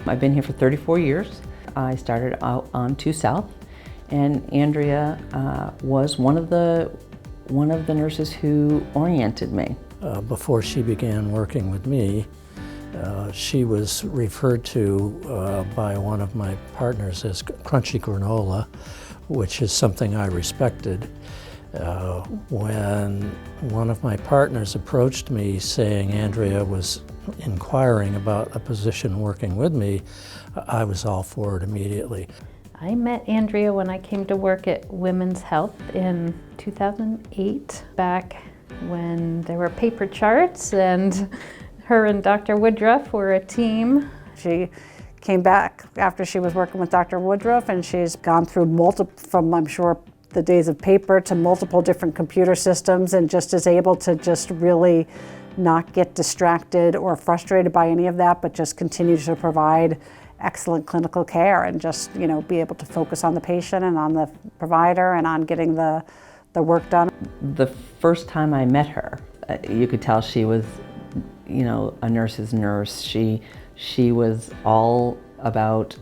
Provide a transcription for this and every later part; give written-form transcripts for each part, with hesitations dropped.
I've been here for 34 years. I started out on 2 South, and Andrea was one of the nurses who oriented me. Before she began working with me, she was referred to by one of my partners as crunchy granola, which is something I respected. When one of my partners approached me saying Andrea was inquiring about a position working with me, I was all for it immediately. I met Andrea when I came to work at Women's Health in 2008, back when there were paper charts, and her and Dr. Woodruff were a team. She came back after she was working with Dr. Woodruff, and she's gone through from I'm sure the days of paper to multiple different computer systems, and just is able to just really not get distracted or frustrated by any of that, but just continue to provide excellent clinical care and just, be able to focus on the patient and on the provider and on getting the work done. The first time I met her, you could tell she was, a nurse's nurse. She was all about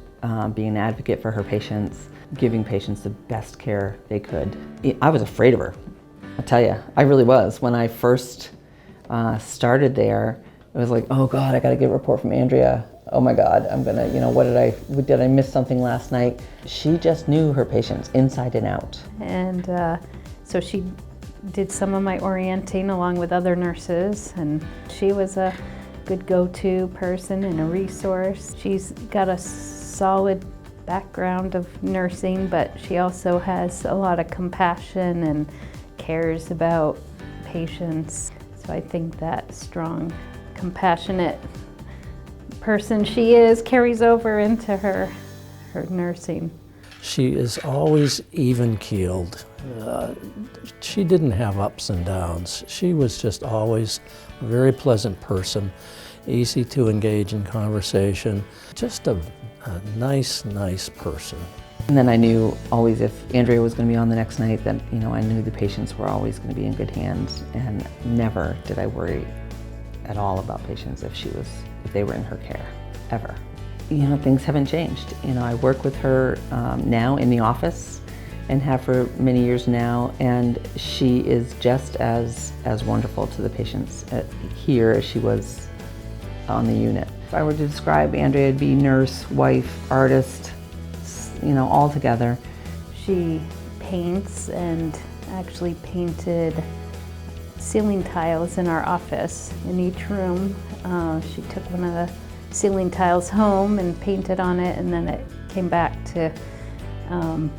being an advocate for her patients, giving patients the best care they could. I was afraid of her, I'll tell you. I really was. When I first started there, it was like, oh God, I gotta get a report from Andrea. Oh my God, I'm gonna, did I miss something last night? She just knew her patients inside and out. And so she did some of my orienting along with other nurses, and she was a good go-to person and a resource. She's got a solid background of nursing, but she also has a lot of compassion and cares about patients. So I think that strong, compassionate person she is carries over into her nursing. She is always even-keeled. She didn't have ups and downs. She was just always a very pleasant person, easy to engage in conversation, just a nice person. And then I knew always if Andrea was going to be on the next night, that I knew the patients were always going to be in good hands, and never did I worry at all about patients if they were in her care, ever. Things haven't changed. I work with her now in the office and have for many years now, and she is just as wonderful to the patients here as she was on the unit. If I were to describe Andrea, it'd be nurse, wife, artist, all together. She paints and actually painted ceiling tiles in our office in each room. She took one of the ceiling tiles home and painted on it, and then it came back to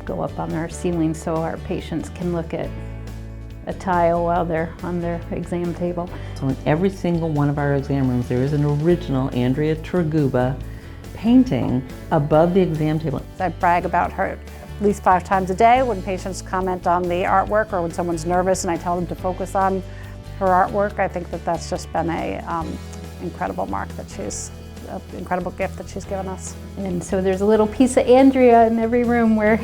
go up on our ceiling so our patients can look at a tile while they're on their exam table. So in every single one of our exam rooms, there is an original Andrea Triguba painting above the exam table. I brag about her at least 5 times a day when patients comment on the artwork, or when someone's nervous and I tell them to focus on her artwork. I think that that's just been a incredible incredible gift that she's given us. And so there's a little piece of Andrea in every room we're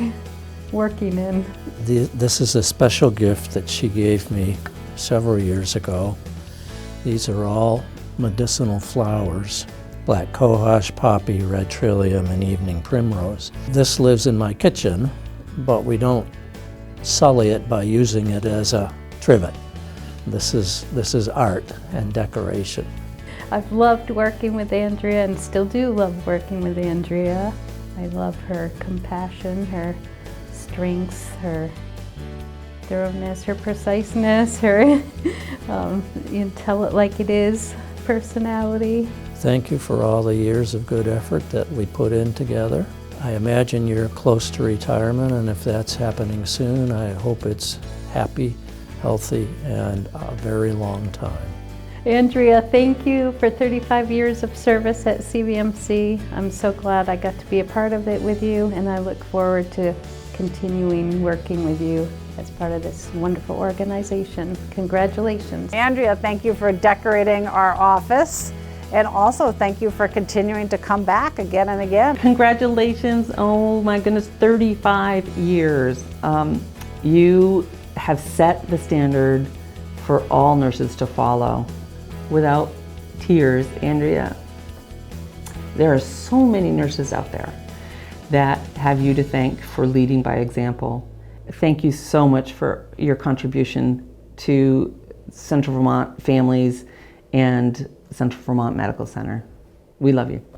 working in. This is a special gift that she gave me several years ago. These are all medicinal flowers: black cohosh, poppy, red trillium, and evening primrose. This lives in my kitchen, but we don't sully it by using it as a trivet. This is art and decoration. I've loved working with Andrea and still do love working with Andrea. I love her compassion, her strengths, her thoroughness, her preciseness, her tell it like it is personality. Thank you for all the years of good effort that we put in together. I imagine you're close to retirement, and if that's happening soon, I hope it's happy, healthy, and a very long time. Andrea, thank you for 35 years of service at CVMC. I'm so glad I got to be a part of it with you, and I look forward to continuing working with you as part of this wonderful organization. Congratulations. Andrea, thank you for decorating our office, and also thank you for continuing to come back again and again. Congratulations, oh my goodness, 35 years. You have set the standard for all nurses to follow. Without tears, Andrea, There are so many nurses out there that have you to thank for leading by example. Thank you so much for your contribution to Central Vermont families and Central Vermont Medical Center. We love you.